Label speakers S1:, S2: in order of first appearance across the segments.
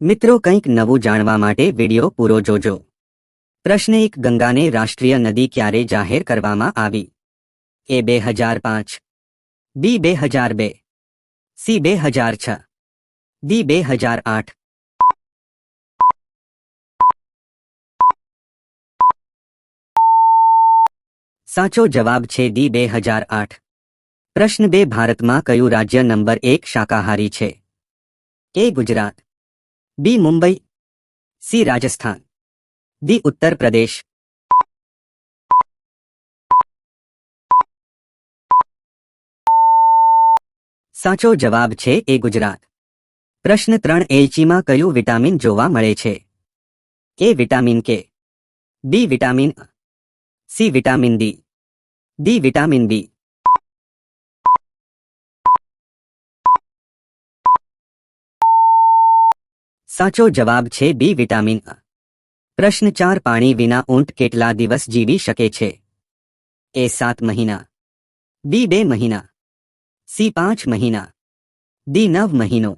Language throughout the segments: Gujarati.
S1: મિત્રો, કંઈક નવું જાણવા માટે વિડિયો પૂરો જોજો। પ્રશ્ન 1, ગંગાને રાષ્ટ્રીય નદી ક્યારે જાહેર કરવામાં આવી? એ 2005, બી 2002, સી 2006, ડી 2008। સાચો જવાબ છે ડી 2008। પ્રશ્ન 2, ભારતમાં કયું રાજ્ય નંબર 1 શાકાહારી છે? એ ગુજરાત, બી મુંબઈ, સી રાજસ્થાન, ડી ઉત્તર પ્રદેશ। સાચો જવાબ છે એ ગુજરાત। પ્રશ્ન 3, એલચીમાં કયું વિટામિન જોવા મળે છે? A vitamin K, B vitamin અ, C vitamin D, D vitamin B. સાચો જવાબ છે બી વિટામિન અ। પ્રશ્ન 4, પાણી વિના ઊંટ કેટલા દિવસ જીવી શકે છે? એ 7 મહિના, બી 2 મહિના, સી 5 મહિના, ડી 9 મહિનો।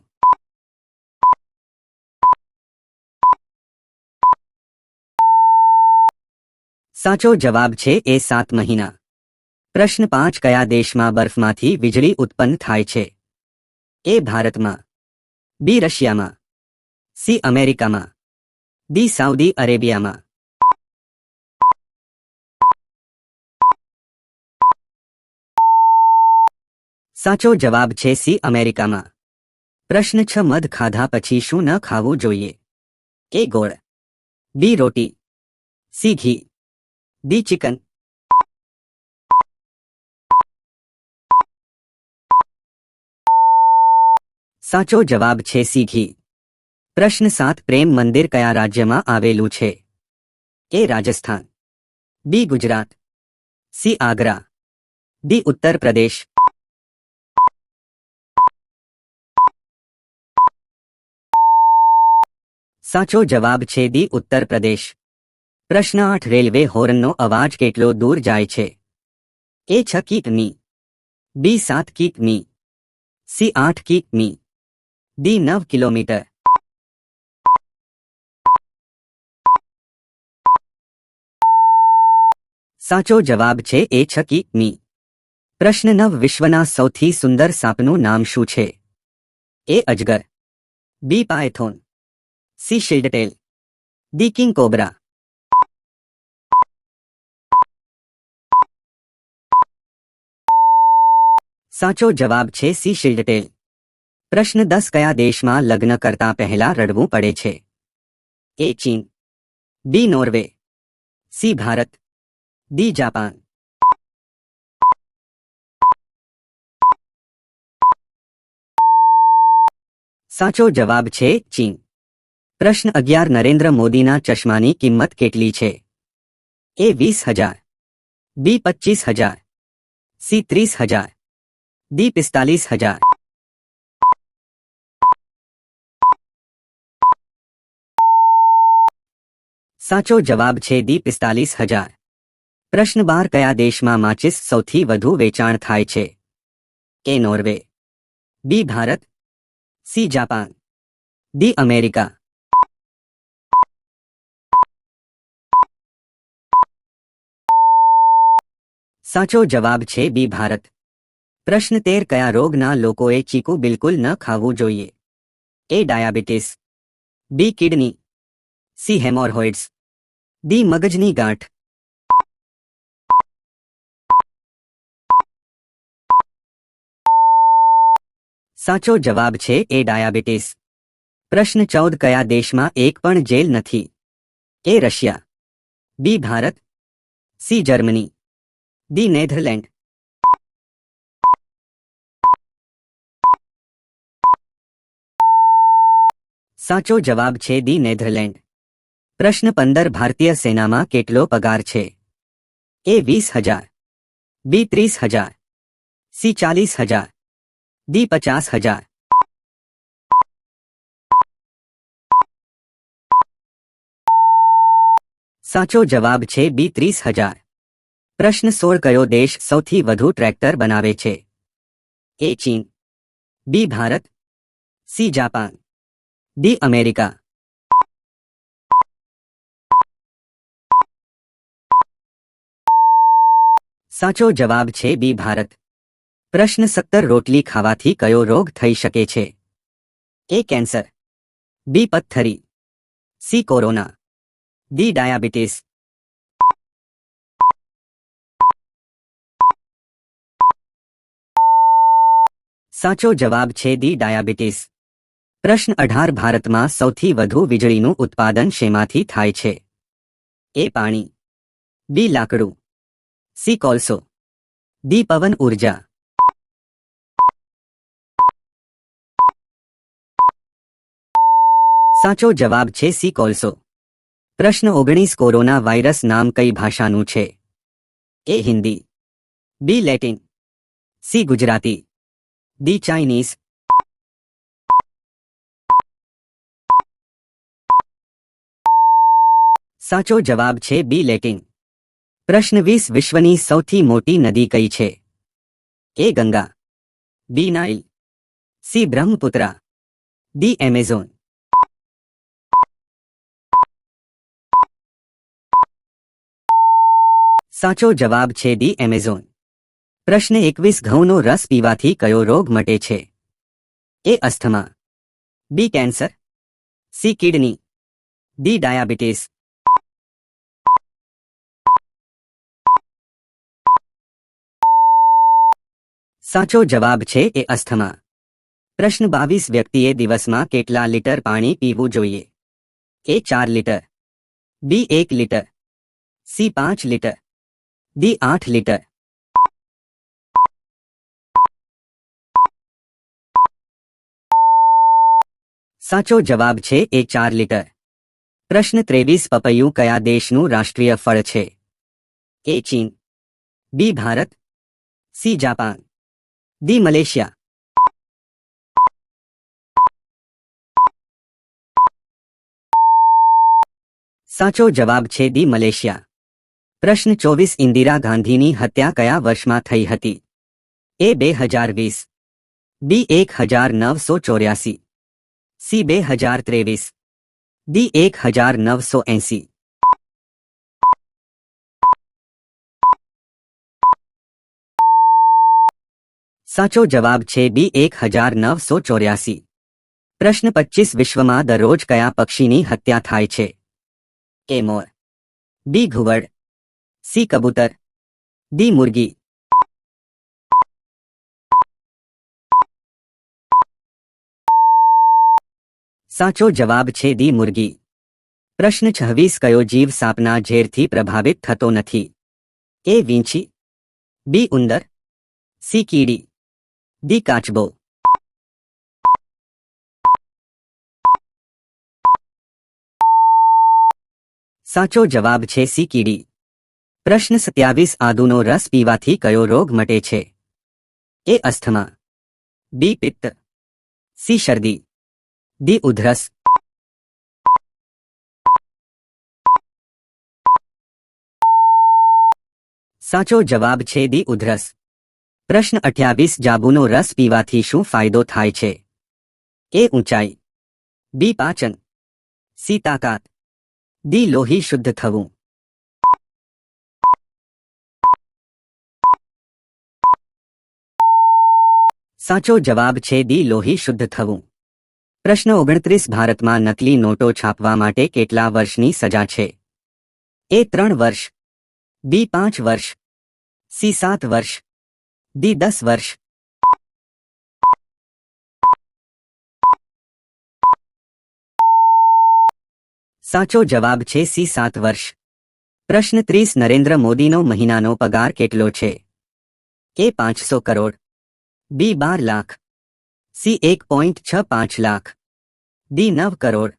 S1: સાચો જવાબ છે એ 7 મહિના। પ્રશ્ન 5, કયા દેશમાં બરફમાંથી વીજળી ઉત્પન્ન થાય છે? એ ભારતમાં, બી રશિયામાં, સી અમેરિકામાં, ડી સાઉદી અરેબિયામાં। સાચો જવાબ છે સી અમેરિકામાં। પ્રશ્ન 6, મધ ખાધા પછી શું ન ખાવું જોઈએ? એ ગોળ, બી રોટી, સી ઘી, ડી ચિકન। સાચો જવાબ છે સી ઘી। પ્રશ્ન 7, પ્રેમ મંદિર કયા રાજ્યમાં આવેલું છે? એ રાજસ્થાન, બી ગુજરાત, સી આગ્રા, ડી ઉત્તર પ્રદેશ। સાચો જવાબ છે ડી ઉત્તર પ્રદેશ। પ્રશ્ન 8, રેલવે હોર્નનો અવાજ કેટલો દૂર જાય છે? એ 6 કિમી, બી 7 કિમી, સી 8 કિમી, ડી 9 કિલોમીટર। સાચો જવાબ છે એ 6 કિમી। પ્રશ્ન 9, વિશ્વના સૌથી સુંદર સાપનું નામ શું છે? એ અજગર, B python, C shieldtail, D king cobra. સાચો જવાબ છે સી શિલ્ડટેલ। પ્રશ્ન 10, કયા દેશમાં લગ્ન કરતા પહેલા રડવું પડે છે? એ ચીન, B Norway, C Bharat, D Japan. સાચો જવાબ છે ચીન। પ્રશ્ન 11, નરેન્દ્ર મોદીના ચશ્માની કિંમત કેટલી છે? એ 20,000, બી 25,000, સી 30,000, ડી 45,000। સાચો જવાબ છે ડી 45,000। પ્રશ્ન 12, કયા દેશમાં માચિસ સૌથી વધુ વેચાણ થાય છે? A Norway, B Bharat, C Japan, D America. સાચો જવાબ છે બી ભારત। પ્રશ્ન 13, કયા રોગના લોકોએ ચીકુ બિલકુલ ન ખાવું જોઈએ? A diabetes, B kidney, C hemorrhoids, D મગજની ગાંઠ। સાચો જવાબ છે એ ડાયાબિટીસ। પ્રશ્ન 14, કયા દેશમાં એક પણ જેલ નથી? A Russia, B Bharat, C Germany, D Netherland. સાચો જવાબ છે ડી નેધરલેન્ડ। પ્રશ્ન 15, ભારતીય સેનામાં કેટલો પગાર છે? એ 20,000, બી 30,000, સી 40,000, ડી 50,000। સાચો જવાબ છે બી 30,000। પ્રશ્ન 16, કયો દેશ સૌથી વધુ ટ્રેક્ટર બનાવે છે? એ ચીન, B Bharat, C Japan, D America. સાચો જવાબ છે બી ભારત. પ્રશ્ન 17 રોટલી ખાવાથી કયો રોગ થઈ શકે છે? એ કેન્સર, બી પથ્થરી, સી કોરોના, ડી ડાયાબિટીસ. સાચો જવાબ છે ડી ડાયાબિટીસ. પ્રશ્ન 18 ભારતમાં સૌથી વધુ વીજળીનું ઉત્પાદન શેમાંથી થાય છે? એ પાણી, બી લાકડું, સી કોલસો, ડી પવન ઉર્જા. સાચો જવાબ છે સી કોલસો. પ્રશ્ન 19 કોરોના વાયરસ નામ કઈ ભાષાનું છે? A Hindi, B Latin, C Gujarati, D Chinese. સાચો જવાબ છે બી લેટિન. પ્રશ્ન 20 વિશ્વની સૌથી મોટી નદી કઈ છે? A Ganga, B Nile, C Brahmaputra, D Amazon. સાચો જવાબ છે ડી એમેઝોન. પ્રશ્ન 21 ઘઉંનો રસ પીવાથી કયો રોગ મટે છે? A asthma, B cancer, C kidney, D diabetes. સાચો જવાબ છે એ અસ્થમા. પ્રશ્ન 22 વ્યક્તિએ દિવસમાં કેટલા લીટર પાણી પીવું જોઈએ? એ 4 લીટર, બી 1 litre, C 5 litre, D 8 litre. સાચો જવાબ છે એ 4 લીટર. પ્રશ્ન 23 પપૈયું કયા દેશનું રાષ્ટ્રીય ફળ છે? એ ચીન, B Bharat, C Japan, D Malaysia. સાચો જવાબ છે ડી મલેશિયા. પ્રશ્ન 24 ઇન્દિરા ગાંધીની હત્યા કયા વર્ષમાં થઈ હતી? એ 2020, બી 1984, સી 2023, ડી 1980. સાચો જવાબ છે બી 1984. પ્રશ્ન 25 વિશ્વમાં દરરોજ કયા પક્ષીની હત્યા થાય છે? એ મોર, બી ઘુવડ, સી કબૂતર, ડી મુર્ગી. સાચો જવાબ છે ડી મુર્ગી. પ્રશ્ન 26 કયો જીવ સાપના ઝેરથી પ્રભાવિત થતો નથી? એ વીંછી, બી ઉંદર, સી કીડી, ડી કાચબો. સાચો જવાબ છે સી કીડી. પ્રશ્ન 27 આદુનો રસ પીવાથી કયો રોગ મટે છે? એ અસ્થમા, બી પિત્ત, સી શરદી, ડી ઉધરસ. સાચો જવાબ છે ડી ઉધરસ. પ્રશ્ન 28 જાંબુનો રસ પીવાથી શું ફાયદો થાય છે? એ ઊંચાઈ, બી પાચન, સી તાકાત, ડી લોહી શુદ્ધ થવું. સાચો જવાબ છે ડી લોહી શુદ્ધ થવું. પ્રશ્ન 29 ભારતમાં નકલી નોટો છાપવા માટે કેટલા વર્ષની સજા છે? એ 3 વર્ષ, બી 5 વર્ષ, સી 7 વર્ષ, ડી 10 વર્ષ. સાચો જવાબ છે સી 7 વર્ષ. પ્રશ્ન 30 નરેન્દ્ર મોદીનો મહિનાનો પગાર કેટલો છે? એ 500 કરોડ, બી 12 લાખ, સી 1.65 લાખ, ડી 9 કરોડ.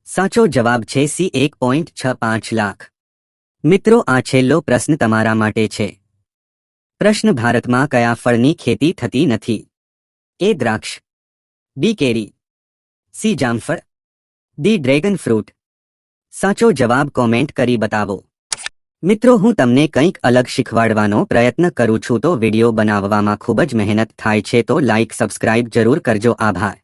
S1: સાચો જવાબ છે સી 1.65 લાખ. મિત્રો આ છેલ્લો પ્રશ્ન તમારા માટે છે. પ્રશ્ન ભારતમાં કયા ફળની ખેતી થતી નથી? એ દ્રાક્ષ, બી કેરી, સી જામફળ, ડી ડ્રેગન ફ્રૂટ. સાચો જવાબ કોમેન્ટ કરી બતાવો. મિત્રો, હું તમને કંઈક અલગ શીખવાડવાનો પ્રયત્ન કરું છું તો વિડિયો બનાવવામાં ખૂબ જ મહેનત થાય છે, તો લાઈક સબસ્ક્રાઇબ જરૂર કરજો. આભાર.